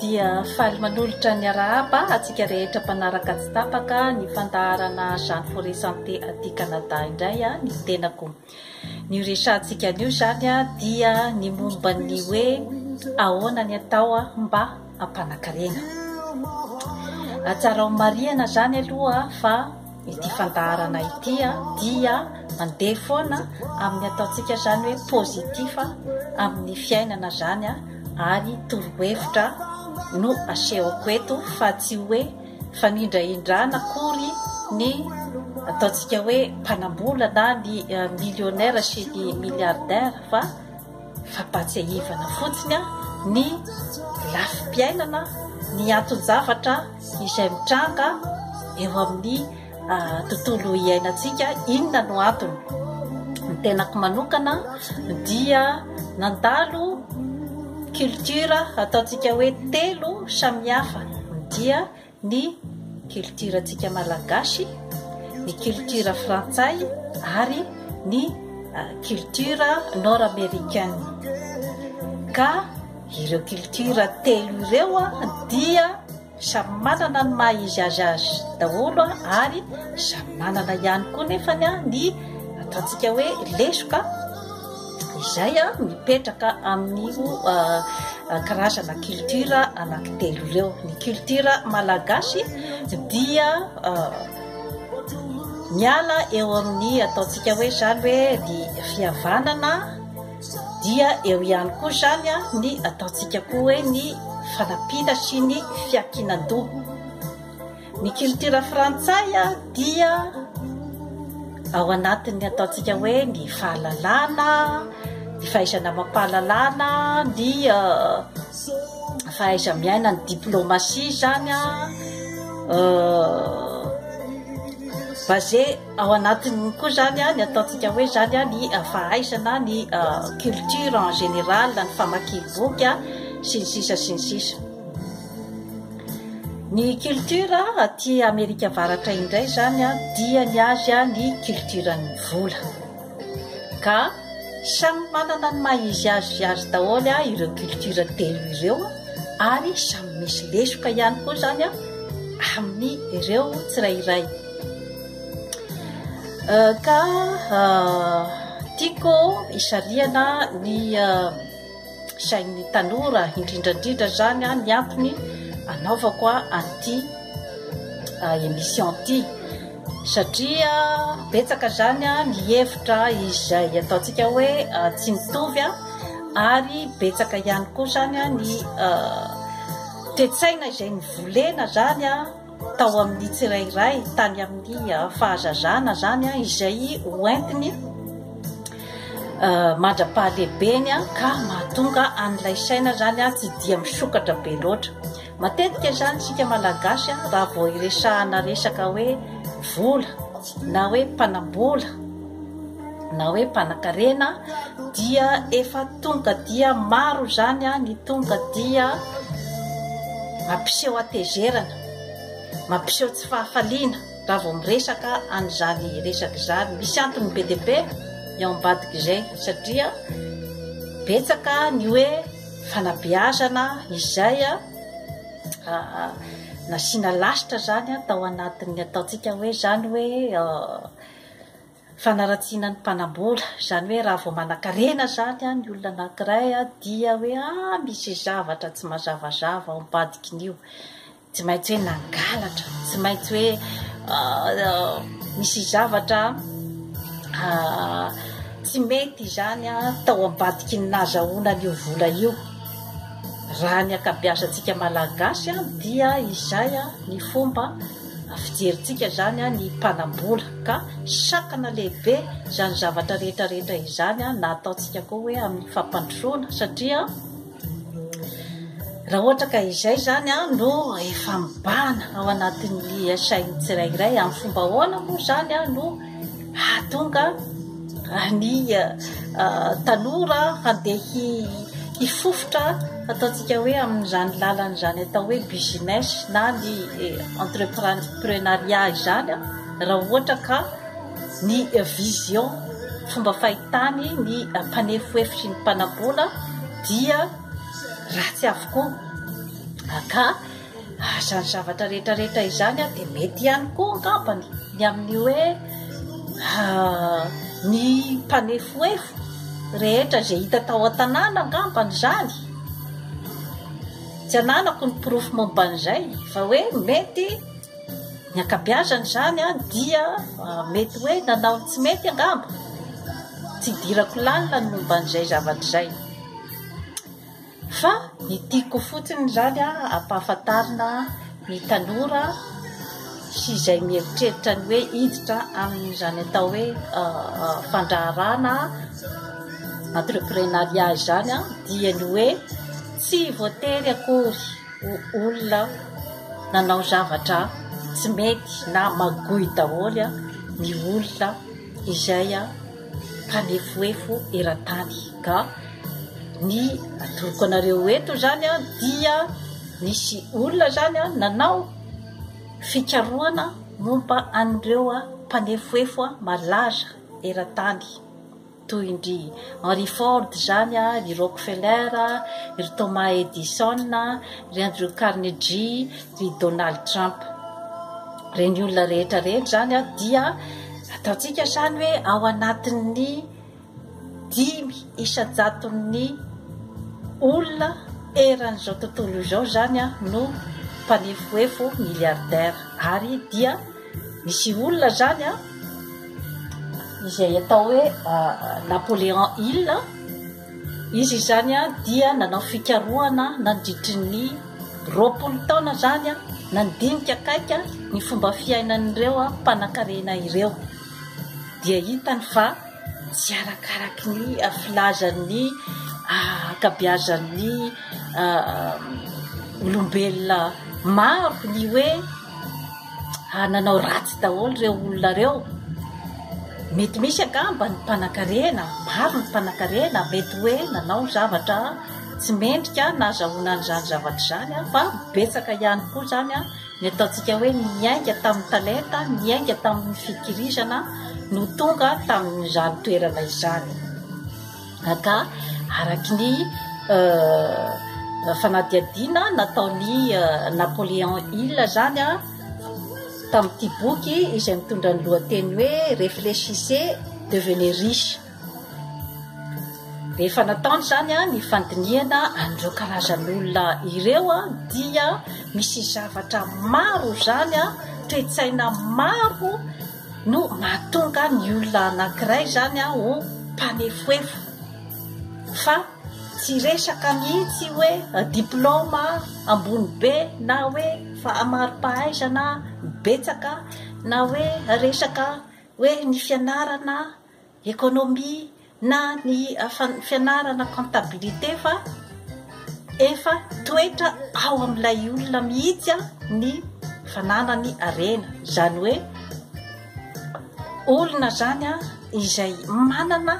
dia faly manolotra ny arahaba atsika rehetra mpanaraka tsy tapaka ny fandaharana Jeanne Forêt Santé aty Canada indray ny tenako. Ny resantsika anio zany dia ny momba ny hoe ahoana ny atao mba hampanakarena. Tsara mariana zany aloha fa ity fandaharana ity dia mandeha foana amin'ny ataontsika zany hoe pozitiva amin'ny fiainana zany ary torohevitra no asehoko eto fa tsy hoe fanindraindrana akory ny ataontsika hoe mpanambola na ny millionnaire sy ny milliardaire fa fampatsiahivana fotsiny ny lafim-piainana ny aton-javatra izay mitranga eo amin'ny tontolo iainantsika. Inona no antony? Ny tenako manokana dia nandalo culture ataontsika hoe telo samihafa, dia ny culture antsika malagasy, ny culture frantsay ary ny culture nord-américaine. Ka ireo culture telo ireo dia samy manana ny maha izy azy daholo ary samy manana ihany koa nefany ny ataontsika hoe lesoka izay mipetraka amin'io karazana culture anankitelo ireo. Ny culture malagasy dia miala eo amin'ny ataontsika hoe zany hoe ny fihavanana, dia eo ihany koa zany ny ataontsika koa hoe ny fanampiana sy ny fiankinan-doha. Ny culture frantsay dia ao anatiny ataontsika hoe ny fahalalana, ny fahaizana mampahalalana, ny fahaiza miaina, ny diplomatie zany basé ao anatiny koa zany ny ataontsika hoe zany ny fahaizana ny culture en général, ny famakiam-boky sy ny sisa sy ny sisa. Ny culture aty Amerika Avaratra indray zany dia ny azy ny culture ny vola, ka samy manana ny maha izy azy daholo ireo culture telo ireo ary samy misy lesoka ihany koa zany amin'ny ireo tsirairay. Ka tiako isariana ny sain'ny tanora indrindrandrindra zany ny antony anaovako anty émission ty, satria betsaka zany ny hevitra izay ataontsika hoe tsy mitovy ary betsaka ihany koa zany ny toetsaina izay nivolena zany tao amin'ny tsirairay tany amin'ny fahazazana zany izay hoentiny mandra-pahalehibeny ka mahatonga an'ilay saina zany tsy dia misokatra be loatra. Matetika zany sika malagasy raha vao iresahana resaka hoe vola na hoe mpanambola na hoe mpanakarena dia efa tonga dia maro zany ny tonga dia mampiseho atezerana, mampiseho tsy fahafaliana raha vao miresaka an'izany resaka zany. Misy antony be dia be eo ambadika izay, satria betsaka ny hoe fanabeazana izay nasiana lasitra zany tao anatin'ny ataontsika hoe zany hoe fanaratsiana ny mpanambola, zany hoe raha vao manakarena zany ny olona anankiray dia hoe misy zavatra tsy mazavazava ao ambadikin'io, tsy maintsy hoe nangalatra, tsy maintsy hoe misy zavatra tsy mety zany tao ambadiky ny nahazahoana io vola io. Raha ny akabeazantsika malagasy dia izay ny fomba fijerintsika zany ny mpanambola, ka sakana lehibe zany zavatra rehetrarehetra izany na ataontsika koa hoe amin'ny fampandrosoana, satria raha ohatra ka izay zany no efa mibana ao anatin'ny sainy tsirairay amin'ny fomba ahoana moa zany no hahatonga ny tanora handeha hifofotra ataontsika hoe amin'izany lalana zany atao hoe business na ny entrepreneuriat izany raha ohatra ka ny vision fomba fahitany ny mpanefoefo sy ny mpanambola dia ratsy avokoa. ka azany zavatra rehetrarehetra izany dia mety ihany koa angambany ny amin'ny hoe ny mpanefoefo rehetra zay hita tao an-tanàna angambany zany tsy ananako ny pirofo momban'izay fa hoe mety ny akabiazany zany dia mety hoe nanao tsy mety angamba tsy dirako lanina ny momban'izay zavatra zay fa ny tiako fotsiny zany ampahafantarina ny tanora sy izay mieritreritra ny hoe hiditra amin'izany atao hoe fandraharana entreprenariat zany dia ny hoe tsy voatery akory olona nanao zavatra tsy mety na magoy daholo ny olona izay mpanefoefo eran-tany ka ny atoroko anareo eto zany dia nisy olona zany nanao fikaroana momba an'ireo mpanefoefo malaza eran-tany toy indry Henry Ford zany ry Rockefeller ry Thomas Edison ry Andrew Carnegie ry Donald Trump reny olona rehetrarehetra zany dia ataontsika zany hoe ao anatin'ny 5% olona eran'izao tontolo izao zany no mpanefoefo milliardaire ary dia misy olona zany izay atao hoe Napoléon Hill izy zany dia nanao fikaroana nandritry ny 20 taona zany nandinika akaika ny fomba fiainan'ireo mpanan-karena ireo dia hitany fa tsy arakaraky ny filazan'ny akabiazan'ny olombelona maro ny hoe nanao ratsy daholo reo olona reo mety misy angamba ny mpanan-karena maro ny mpanan-karena mety hoe nanao zavatra tsy mendrika na azahoana an'izany zavatra zany fa betsaka ihany koa zany ny ataontsika hoe miainga tamin'ny talenta miainga tamin'ny fikirizana no tonga tamin'izany toerana izany ka araky ny fanadihadiana nataony Napoléon Hill zany tamin'ity boky izay mitondra ny lohateny hoe réfléchissez devenez riche rehefa nataony zany ny fandiniana an'ireo karazan'olona ireo dia misy zavatra maro zany toe-tsaina maro no mahatonga ny olona anankiray zany ho mpanefoefo fa tsy resaka mihitsy hoe diplôma ambony be na hoe famaro-pahaizana betsaka na hoe resaka hoe ny fianarana ekonomia na ny fianarana comptabilité fa efa toetra ao amin'ilay olona mihitsy ny fananany arena zany hoe olona zany izay manana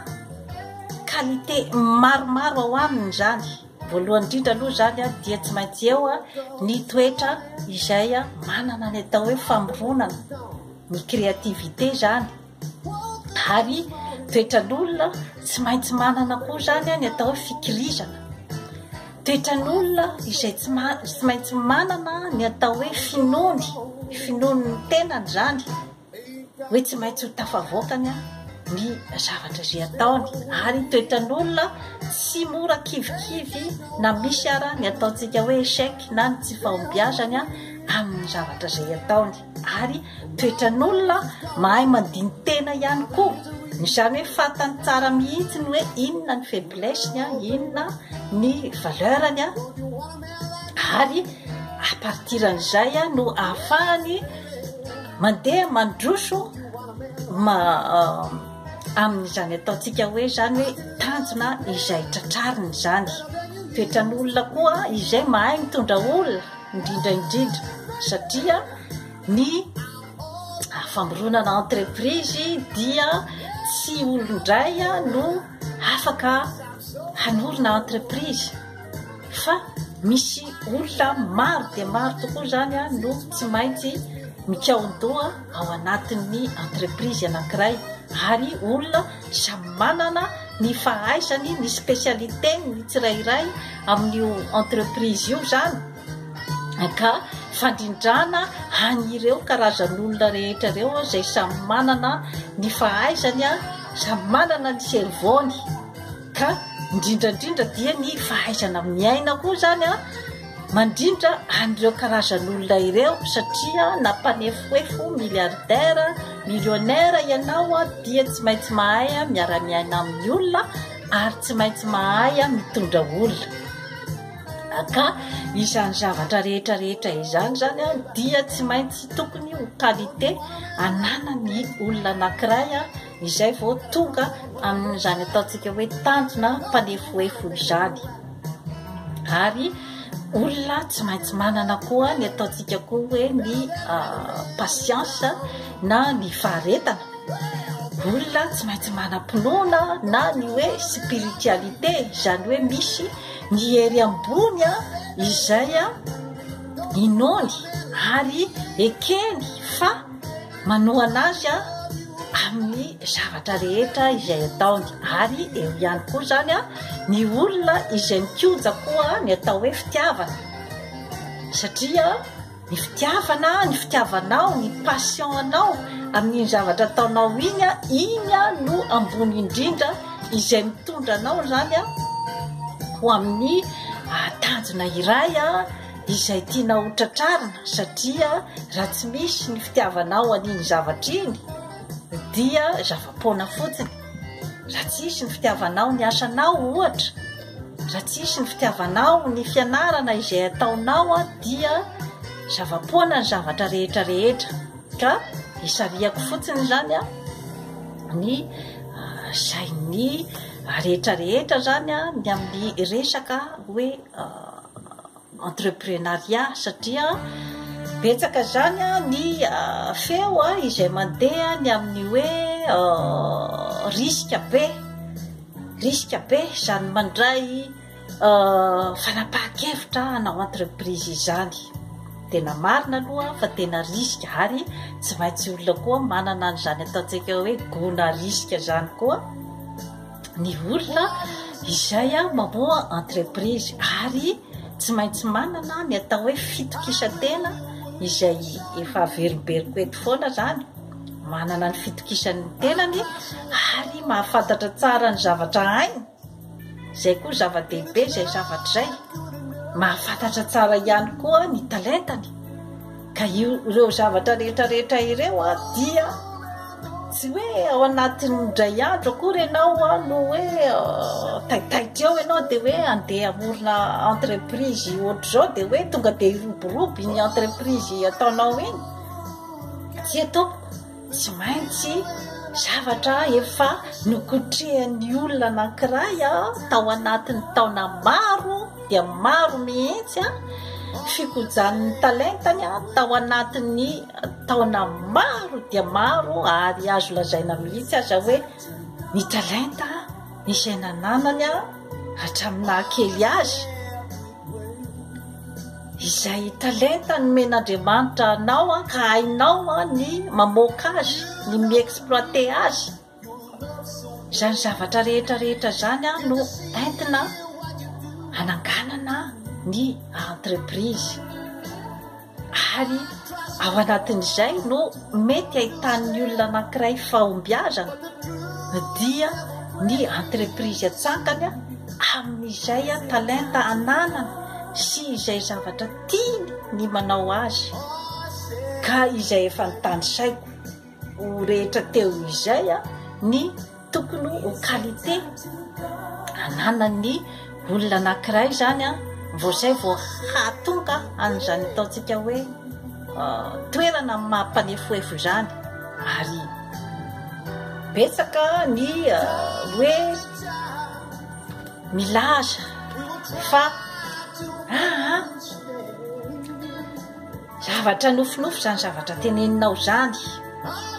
qualité maromaro ao aminy zany voalohany indrindra aloha zany dia tsy maintsy eo ny toetra izay manana ny atao hoe famoronana ny créativité zany ary toetran'olona tsy maintsy manana koa zany ny atao hoe fikirizana toetran'olona izay tsy maintsy manana ny atao hoe finoany tenany zany hoe tsy maintsy ho tafavoakany ny zavatra zay ataony ary toetran'olona tsy mora kivikivy na misy ara ny ataontsika hoe échec na ny tsy fahombiazany amin'ny zavatra zay ataony ary toetran'olona mahay mandiny tena ihany koa izany hoe fantany tsara mihitsy ny hoe inona ny faiblesseny inona ny valeurany ary apartiran'izay no ahafahany mandeha mandroso amin'izany ataontsika hoe zany hoe tanjona izay tratrariny zany toetran'olona koa izay mahay mitondra olona indrindraindrindra satria ny famoronana entreprise dia tsy olondray no afaka hanorina entreprise fa misy olona maro dia maro tokoa zany no tsy maintsy mikaondoha ao anatin'ny entreprise anankiray ary olona samy manana ny fahaizany ny spécialité ny tsirairay amin'io entreprise io zany ka fandrindrana han'ireo karazan'olona rehetra reo zay samy manana ny fahaizany samy manana ny servony ka indrindrandrindra dia ny fahaizana miaina koa zany mandrindra an'ireo karazan'olona ireo satria nampanefoefo milliardaire millionnaire ianao dia tsy maintsy mahay miara-miaina amin'ny olona ary tsy maintsy mahay mitondra olona ka izany zavatra rehetrarehetra izany zany dia tsy maintsy tokony ho qualité ananany olona anankiray izay vao tonga amin'izany ataontsika hoe tanjona mpanefoefo izany ary olona tsy maintsy manana koa ny ataontsika koa hoe ny patience na ny faharetana olona tsy maintsy manam-pinoana na ny hoe spiritualité zany hoe misy ny hery ambony izay inony ary ekeny fa manohana azy amin'ny zavatra rehetra izay ataony ary eo ihany koa zany ny olona izay mikoja koa ny atao hoe fitiavana satria ny fitiavanao ny passionanao amin'ny zavatra ataonao iny no ambony indrindra izay mitondra anao zany ho amin'ny tanjona iray izay tiana hotratrarina satria raha tsy misy ny fitiavanao an'iny zavatra iny dia zava-poana fotsiny raha tsisy ny fitiavanao ny asanao ohatra raha tsisy ny fitiavanao ny fianarana izay ataonao dia zava-poana ny zavatra rehetrarehetra ka isariako fotsiny zany ny sainy rehetrarehetra zany ny amin'ny resaka hoe entreprenariat satria betsaka zany ny feo izay mandeha ny amin'ny hoe risque be zany mandray fanapahan-kevitra hanao entreprise izany tena marina aloha fa tena risque ary tsy maintsy olona koa manana an'izany ataontsika hoe gona risque zany koa ny olona izay mamoa entreprise ary tsy maintsy manana ny atao hoe fitokisantena izay efa averiberiko eto foana zany manana ny fitokisan'ny tenany ary mahafantatra tsara ny zavatra hainy zay koa zava-dehibe zay zavatra zay mahafantatra tsara ihany koa ny talentany ka ireo zavatra rehetrarehetra ireo dia tsy hoe ao anatin'ny dray andro akory ianao no hoe taitaitra eo ianao dia hoe andeha amorona entreprise ohatra zao dia hoe tonga dia iroboroby ny entreprise ataonao iny tsy atao tsy maintsy zavatra efa nokotrehan'ny olona anankiray tao anatin'ny taona maro dia maro mihitsy fikojan'ny talentany tao anatin'ny taona maro dia maro ary azo lazaina mihitsy aza hoe ny talenta izay nananany hatramina-kely azy izay talenta nomen'Andriamanitra anao ka hainao ny mamoaka azy ny miexploiter azy zany zavatra rehetrarehetra zany no entina hananganana ny entreprise ary ao anatin'izay no mety ahitan'ny olona anankiray fahombiazana dia ny entreprise atsangany amin'izay talenta ananana sy izay zavatra tiany ny manao azy ka izay efa nitandrisaiko ho rehetra teo izay ny tokony ho qualité ananany olona anankiray zany voazay vao hatonga an'izany ataontsika hoe toerana mampanefoefo zany ary betsaka ny hoe milaza fa zavatra nofinofy zany zavatra teneninao zany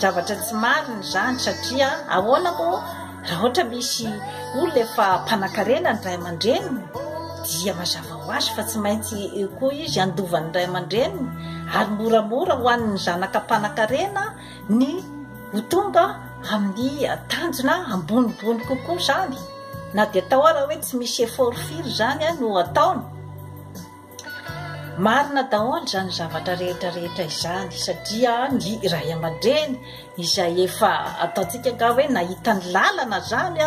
zavatra tsy marina zany satria ahoana moa raha ohatra misy olona efa mpanan-karena ny ray aman-dreniny dia mazava ho azy fa tsy maintsy koa izy andovan'ny ray aman-dreniny ary moramora ho an'ny zanaka mpanan-karena ny ho tonga amin'ny tanjona ambonimbony kokoa zany na dia atao raha hoe tsy misy effort firy zany no ataony marina daholo zany zavatra rehetrarehetra izany satria ny ray aman-dreny izay efa ataontsika nga hoe nahita ny lalana zany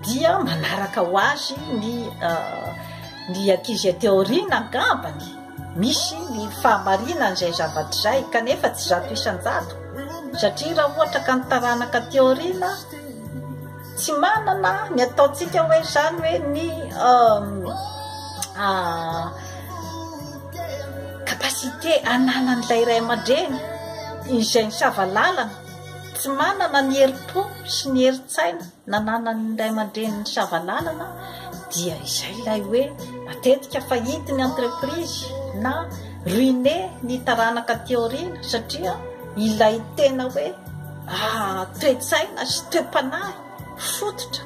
dia manaraka ho azy ny ankizy teoriana angambany misy ny fahamarinan'izay zavatra izay kanefa tsy zato isan-jato satria raha ohatra ka ny taranaka teoriana tsy manana ny ataontsika hoe zany hoe ny kapasité ananan'ilay ray aman-dreny izay ny savalalana tsy manana ny heri-po sy ny herin-tsaina nananan'ilay aman-dreny ny savalalana dia izay ilay hoe matetika fahity ny entreprise na ruiné ny taranaka teoriana satria ilay tena hoe toe-tsaina sy toe-panahy fototra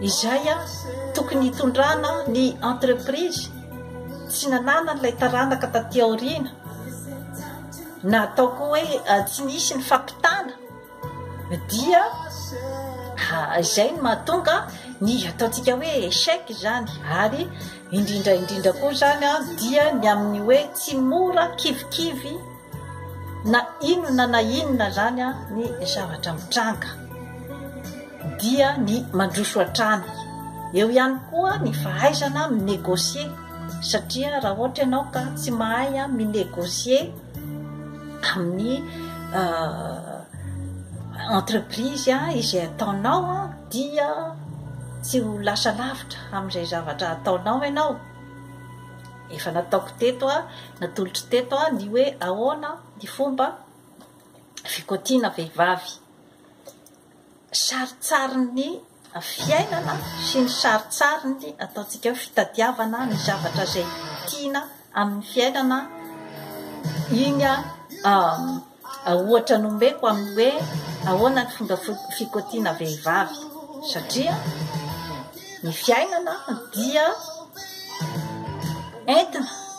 izay tokony hitondrana ny entreprise tsy nanana n'ilay taranaka tateoriana na ataoko hoe tsy nisy ny fampitana dia izay no mahatonga ny ataontsika hoe échec zany ary indrindraindrindra koa zany dia ny amin'ny hoe tsy mora kivikivy na inona na inona zany ny zavatra mitranga dia ny mandroso hatrany eo ihany koa ny fahaizana minégocier satria raha ohatra ianao ka tsy mahay minégocier amin'ny entreprise izay ataonao dia tsy ho lasa lavitra amin'izay zavatra ataonao ianao efa nataoko teto natolotry teto ny hoe ahoana ny fomba fikotiana vehivavy saritsariny fiainana sy ny saritsariny ataontsika hoe fitadiavana ny zavatra izay tiana amin'ny fiainana iny ohatra nombeko amin'ny hoe ahoana ny fomba fikotiana vehivavy satria ny fiainana dia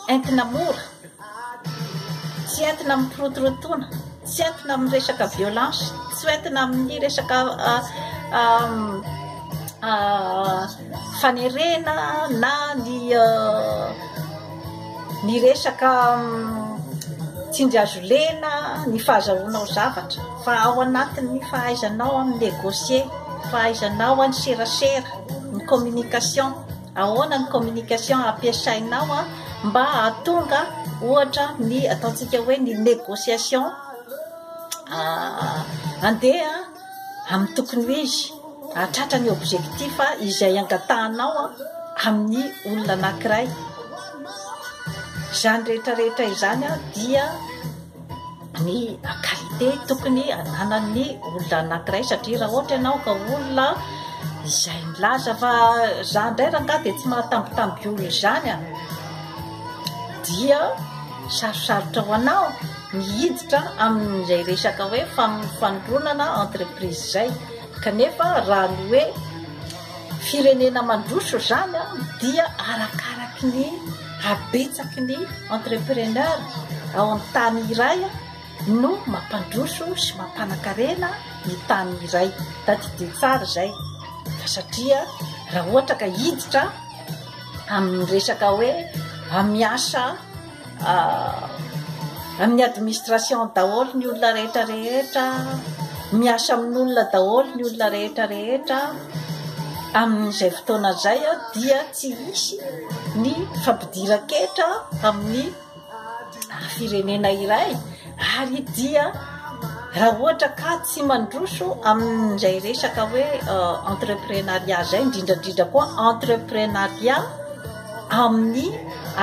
entina mora tsy entina amin'ny pirotorotoana tsy entina amin'ny resaka violence tsy entina amin'ny resaka fanerena na ny resaka tsindriazolena ny fahazahoanao zavatra fa ao anatin'ny fahaizanao amin'ny négocier fahaizanao any serasera ny communication ahoana ny communication ampiasainao mba hahatonga ohatra ny ataontsika hoe ny négociation andeha amin'ny tokony ho izy hahatratra ny objectif izay angatahanao amin'ny olona anankiray izany rehetrarehetra izany dia ny qualité tokony ananan'ny olona anankiray satria raha ohatra ianao ka olona izay milaza fa za indray raha dia tsy mahatambitamby olona izany dia sarosarotra ho anao mihiditra amin'izay resaka hoe fanondronana entreprise izay kanefa raha ny hoe firenena mandroso zany dia arakaraky ny habetsaky ny entrepreneur ao amin'ny tany iray no mampandroso sy mampanakarena ny tany iray tadidia tsara zay fa satria raha ohatra ka hiditra amin'ny resaka hoe miasa amin'ny administration daholo ny olona rehetrarehetra miasa amin'olona daholo ny olona rehetrarehetra amin'izay fotoana zay dia tsy misy ny fampidiran-ketra amin'ny firenena iray ary dia raha ohatra ka tsy mandroso amin'izay resaka hoe entreprenariat zay indrindrandrindra koa entreprenariat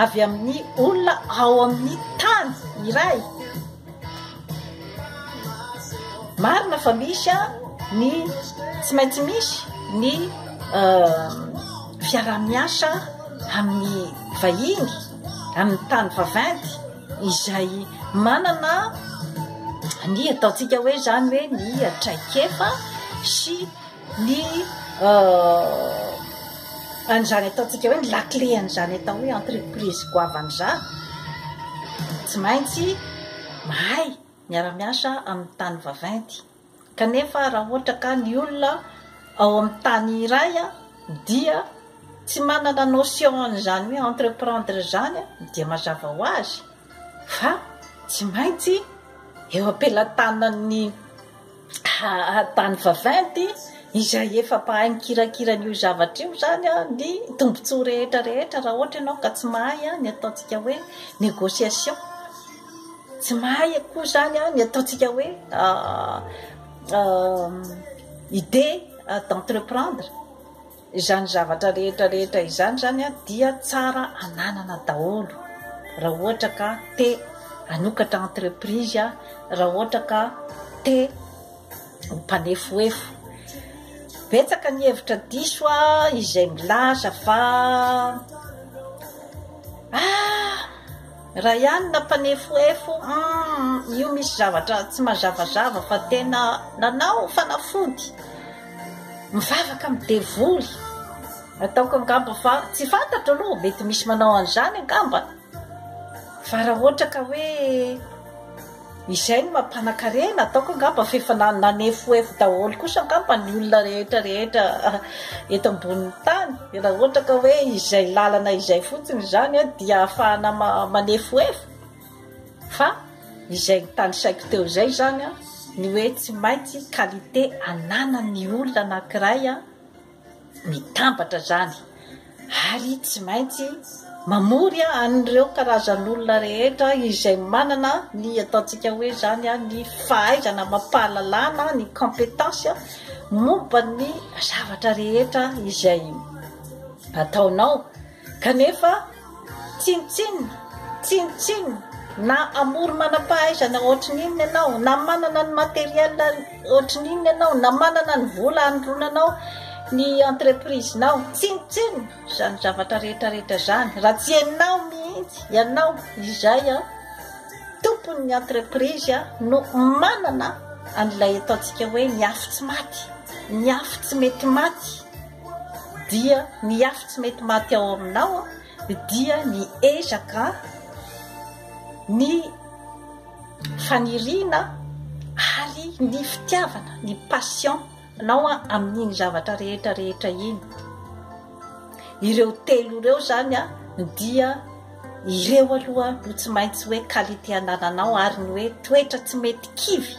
avy amin'ny olona ao amin'ny tany iray marina fa misy ny tsy maintsy misy ny fiaramiasa amin'ny vahiny amin'ny tany vaventy izay manana ny ataontsika hoe zany hoe ny traikefa sy ny an'izany ataontsika hoe ny laclé an'izany atao hoe entreprise goavan'izany tsy maintsy mahay miaramiasa amin'ny tany vaventy kanefa raha ohatra ka ny olona ao amin'ny tany iray dia tsy manana notion zany hoe entreprendre zany dia mazava ho azy fa tsy maintsy eo ampelantanany tany vaventy izay efa mpahay mikirakiranyio zavatra io zany ny tombontsoa rehetrarehetra raha ohatra ianao ka tsy mahay ny ataontsika hoe négociation tsy mahay koa zany ny ataontsika hoe idée d'entreprendre izany zavatra rehetrarehetra izany zany dia tsara ananana daholo raha ohatra ka te hanokatra entreprise raha ohatra ka te mpanefoefo betsaka ny hevitra diso izay milaza fa raha ihany na mpanefoefo io misy zavatra tsy mazavazava fa tena nanao fanafody mivavaka midevoly ataoko angamba fa tsy fantatra aloha mety misy manao an'izany angamba fa raha ohatra ka hoe izay no mampanakarena ataoko angamba fefa nanefoefo daholo kosa angamba ny olona rehetrarehetra eto ambonin'ny tany raha ohatra ka hoe izay lalana izay fotsiny zany dia ahafahana manefoefo fa izay tany saiko teo zay zany ny hoe tsy maintsy qualité anana ny olona anankiray mitambatra zany ary tsy maintsy mamory an'ireo karazan'olona rehetra izay manana ny ataontsika hoe zany ny fahaizana mampahalalana ny compétence momba ny zavatra rehetra izay ataonao kanefa tsinitsinina na amory manam-pahaizana ohatrin'inona ianao na manana ny materiel ohatrin'inona ianao na manana ny vola andronanao ny entreprise-nao tsinitsinina zany zavatra rehetrarehetra zany raha tsy ianao mihitsy ianao izay tompony ny entreprise no manana an'ilay ataontsika hoe ny afo tsy maty ny afo tsy mety maty dia ny afo tsy mety maty ao aminao dia ny ezaka ny faniriana ary ny fitiavana ny passion nao amin'iny zavatra rehetrarehetra iny ireo telo ireo zany dia ireo aloha no tsy maintsy hoe qualité anananao ary ny hoe toetra tsy mety kivy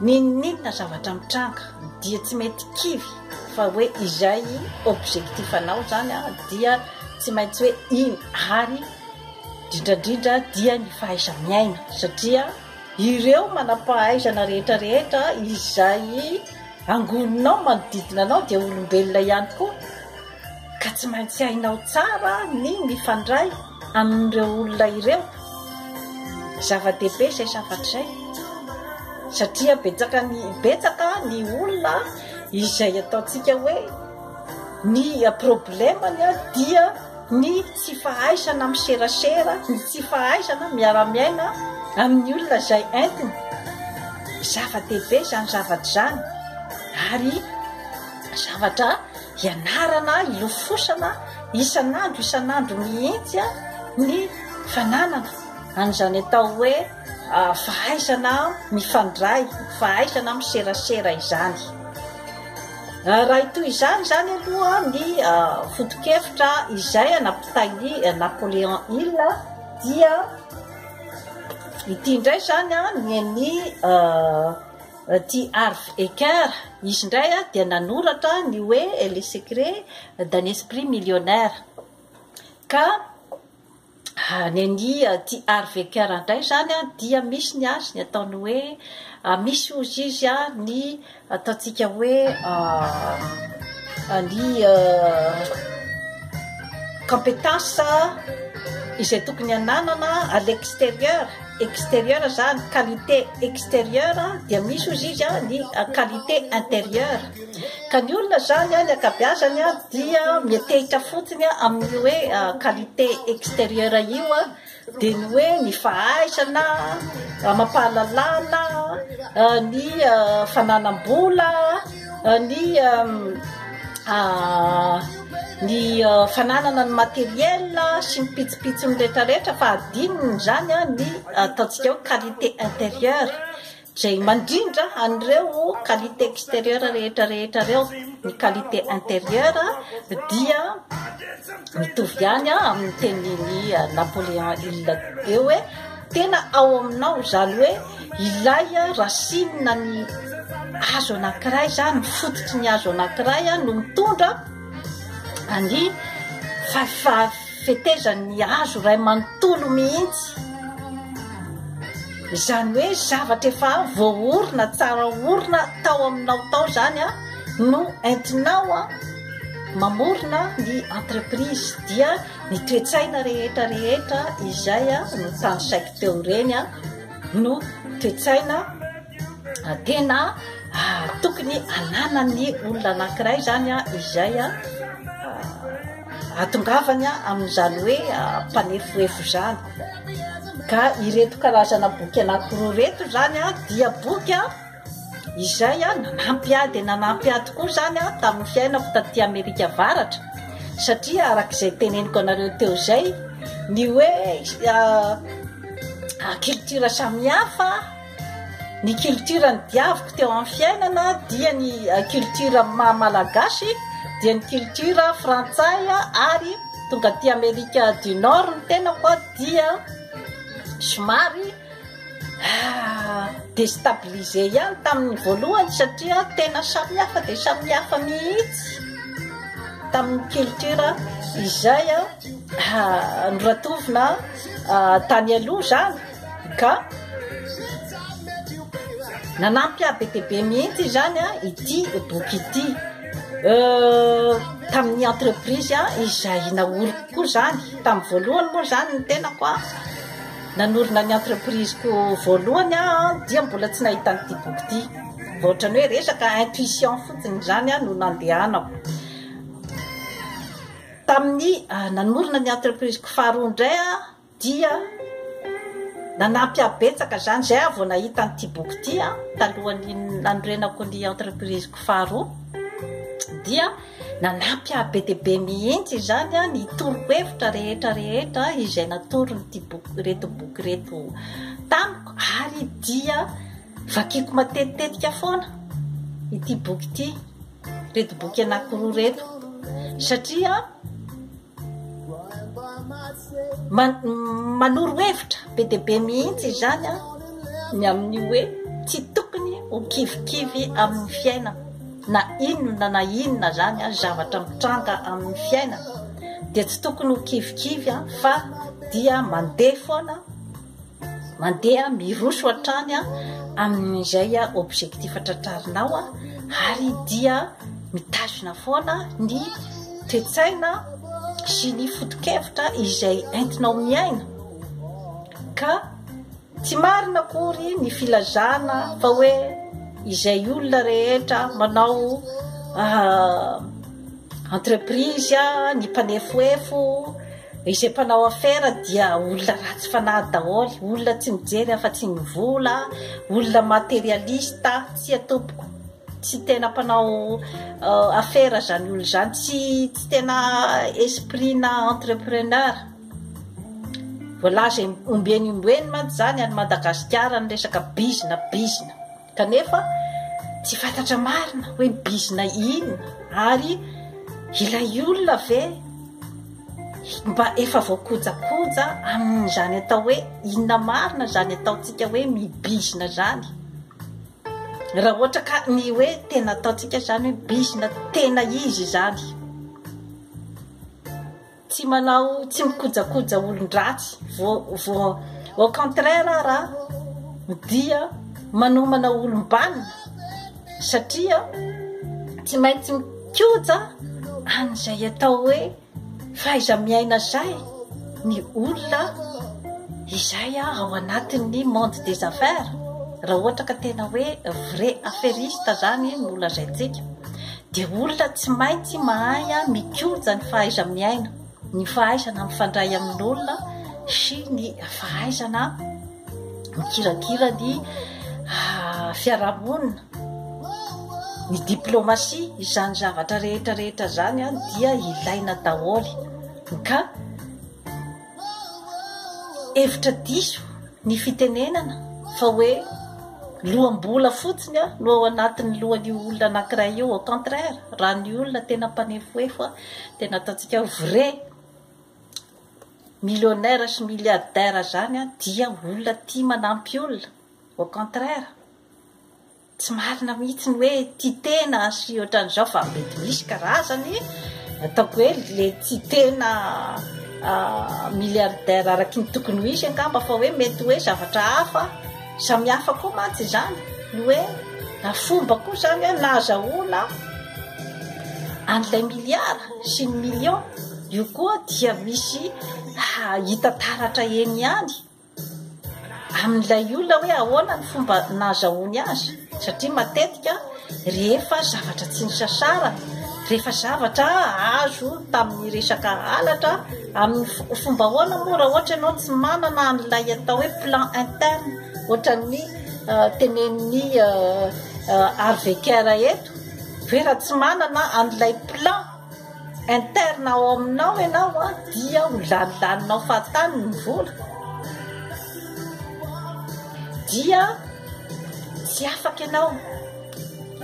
ninona zavatra mitranga dia tsy mety kivy fa hoe izay objectif anao zany dia tsy maintsy hoe iny ary drindradrindra dia ny fahaiza-miaina satria ireo manam-pahaizana rehetrarehetra izay angoninao manodidina anao dia olombelona ihany koa ka tsy maintsy hainao tsara ny mifandray amin'ireo olona ireo zava-dehibe izay zavatra izay satria betsaka ny olona izay ataontsika hoe ny problemany dia ny tsy fahaizana miserasera ny tsy fahaizana miara-miaina amin'ny olona izay entiny zava-dehibe zany zavatra zany ary zavatra ianarana ilofosana isanandro mihitsy ny fananana an'izany atao hoe fahaizana mifandray fahaizana miserasera izany raha itoy izany aloha ny foto-kevitra izay nampitainy Napoléon Hill dia ity indray zany ny ty Harvey Eker izy indray dia nanoratra ny hoe les secrets d'un esprit millionnaire ka ny ty Harvey Eker indray zany dia misy ny azy ny ataony hoe misy ozy izy ny ataontsika hoe ny compétence izay tokony ananana à l'extérieur zany qualité extérieure dia misy ozy izy ny qualité intérieure ka ny olona zany ny akabeazany dia mietehitra fotsiny amin'ny hoe qualité extérieure io dia ny hoe ny fahaizana mampahalalana ny fananam-bola ny fananana ny materiel sy ny pitsopitsony rehetrarehetra fa adininy zany ny ataontsika hoe qualité intérieure zay mandrindra an'ireo qualité extérieure rehetrarehetra reo ny qualité intérieure dia mitovy ihany amin'ny teniny Napoléon Hill eo hoe tena ao aminao zany hoe ilay racine ny hazo anankiray zany mifototry ny hazo anankiray no mitondra any fetezan'ny hazo ray manontolo mihitsy zany hoe zavatra efa voaorina tsara orina tao aminao tao zany no entinao mamorona ny entreprise dia ny toetsaina rehetra izay no tany saiko teo reny no toetsaina tena tokony ananany olona anankiray zany izay atongavany amin'izany hoe mpanefoefo zany ka ireto karazana boky anankiroa reto zany dia boky izay nanampy tokoa zany tamin'ny fiainako taty Amerika Avaratra satria arak'izay teneniko anareo teo zay ny hoe culture samihafa ny culture ny diaviko teo amin'ny fiainana dia ny culture malagasy dia ny culture frantsay ary tonga ty Amerika du Nord ny tena koa dia somary déstabilisé ihany tamin'ny voalohany satria tena samihafa mihitsy tamin'ny culture izay noratovina tany aloha zany ka nanampy be dia be mihitsy zany ity boky ity tamin'ny entreprise izay naoriko koa zany tamin'ny voalohany moa zany ny tena koa nanorina ny entreprise ko voalohany dia mbola tsy nahita nyity boky ity ohatrany hoe resaka intuition fotsiny zany no nandehanako tamin'ny nanorina ny entreprise ko faharoa indray dia nanampy betsaka zany zay vao nahita nyity boky ity talohan'ny nanorenako ny entreprise ko faharoa dia nanampy be dia be mihitsy zany ny torohevitra rehetra izay natoro nyty reto boky reto tamiko ary dia vakiko matetika foana ity boky ity reto boky anankiroa reto satria manoro hevitra be dia be mihitsy zany ny amin'ny hoe tsy tokony ho kivikivy amin'ny fiainana na inona zany zavatra mitranga amin'ny fiainana dia tsy tokony ho kivikivy fa dia mandeha foana mandeha miroso hatrany amin'izay objectif tratrarinao ary dia mitazona foana ny toetsaina sy ny foto-kevitra izay entinao miaina ka tsy marina akory ny filazana fa hoe izay olona rehetra manao entreprise ny mpanefoefo izay mpanao affaire dia olona ratsy fanahy daholo olona tsy mijery afa-tsy ny vola olona materialista tsy atompoko tsy tena mpanao affaire zany olo zany tsy tena esprit na entrepreneur voalaza ombeny mantsy zany any Madagasikara ny resaka bizina kanefa tsy fantatra marina hoe bizina inona ary ilay olona ve mba efa voakojakoja amin'izany atao hoe inona marina zany ataotsika hoe mibizina zany raha ohatra ka ny hoe tena ataotsika zany hoe bizina tena izy zany tsy mikojakoja olon-dratsy au contraire raha dia manomana olom-banina satria tsy maintsy mikoja an'izay atao hoe faiza miaina zay ny olona izay ao anatin'ny monde des affaires raha ohatra ka tena hoe vrai affairiste zany no lazaintsika dia olona tsy maintsy mahay mikoja ny fahaiza miaina ny fahaizana mifandray amin'olona sy ny fahaizana mikirakira ny fiarahamonina ny diplomasia izany zavatra rehetra zany dia ilaina daholo ka hevitra diso ny fitenenana fa hoe loam-bola fotsiny a no ao anatin'ny lohan'ny olona anankiray io. Au contraire, raha ny olona tena mpanefoefo a tena ataontsika vrai millionnaire sy milliardaire zany a dia olona tia manampy olona. Au contraire, tsy marina mihitsy ny hoe tia tena sy ohatran'izao fa mety misy karazany ataoko hoe le tia tena milliardaire araky ny tokony ho isy angamba, fa hoe mety hoe zavatra hafa samihafa koa mantsy zany ny hoe fomba koa zany a nahazahoana an'ilay milliard sy ny million. Io koa dia misy hita taratra eny ihany amin'ilay olona hoe ahoana ny fomba nahazahoany azy, satria matetika rehefa zavatra tsy ny sasara, rehefa zavatra azo tamin'ny resaka halatra amin'ny fomba ahoana moa raha ohatra ianao tsy manana an'ilay atao hoe plan interne, ohatran'ny tenen'ny Harvecker eto hoe raha tsy manana an'ilay plan interne ao aminao ianao a dia ho lanilaninao fahatany ny vola, dia tsy afaka ianao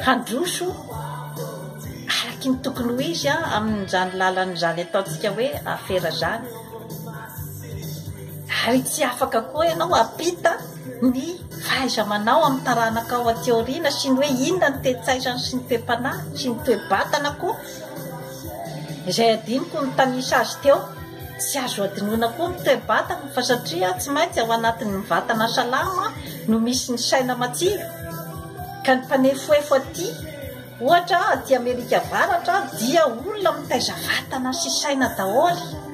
handroso araky ny tokony ho izy amin'izany lalan'izany ataontsika hoe afera zany, ary tsy afaka koa ianao apita ny fahaiza-manao amin'ny taranaka ao aty aoriana sy ny hoe inona ny tetsaizany sy ny toe-panahy sy ny toe-batana koa. Izay adiniko ny tanisa azy teo, tsy azo adinoina koa ny toe-batana fa satria tsy maintsy ao anatin'ny vatana salama no misy ny saina matsiro. Ka ny mpanefoefo aty ohatra aty Amerika Avaratra dia olona mitaiza vatana sy saina daholo.